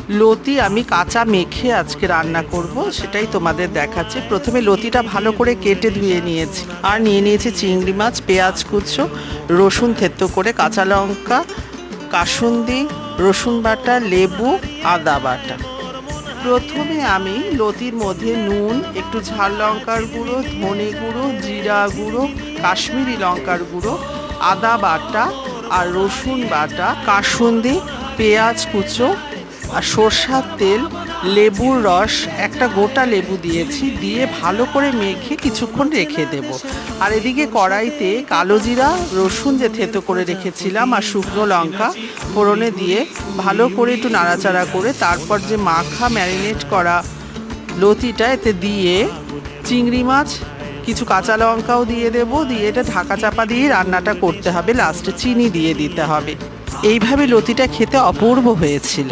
লতি আমি কাঁচা মেখে আজকে রান্না করব, সেটাই তোমাদের দেখাচ্ছি। প্রথমে লতিটা ভালো করে কেটে ধুয়ে নিয়েছি, আর নিয়ে নিয়েছি চিংড়ি মাছ, পেঁয়াজ কুচো, রসুন থেতো করে, কাঁচা লঙ্কা, কাসুন্দি, রসুন বাটা, লেবু, আদা বাটা। প্রথমে আমি লতির মধ্যে নুন, একটু ঝাল লঙ্কার গুঁড়ো, ধনে গুঁড়ো, জিরা গুঁড়ো, কাশ্মীরি লঙ্কার গুঁড়ো, আদা বাটা আর রসুন বাটা, কাসুন্দি, পেঁয়াজ কুচো আর সরষার তেল, লেবুর রস, একটা গোটা লেবু দিয়েছি, দিয়ে ভালো করে মেখে কিছুক্ষণ রেখে দেব। আর এদিকে কড়াইতে কালো জিরা, রসুন যে থেতো করে রেখেছিলাম আর শুকনো লঙ্কা ফোড়নে দিয়ে ভালো করে একটু নাড়াচাড়া করে, তারপর যে মাখা ম্যারিনেট করা লতিটা এতে দিয়ে চিংড়ি মাছ, কিছু কাঁচা লঙ্কাও দিয়ে দেব, দিয়ে এটা ঢাকা চাপা দিয়ে রান্নাটা করতে হবে। লাস্টে চিনি দিয়ে দিতে হবে। এইভাবে লতিটা খেতে অপূর্ব হয়েছিল।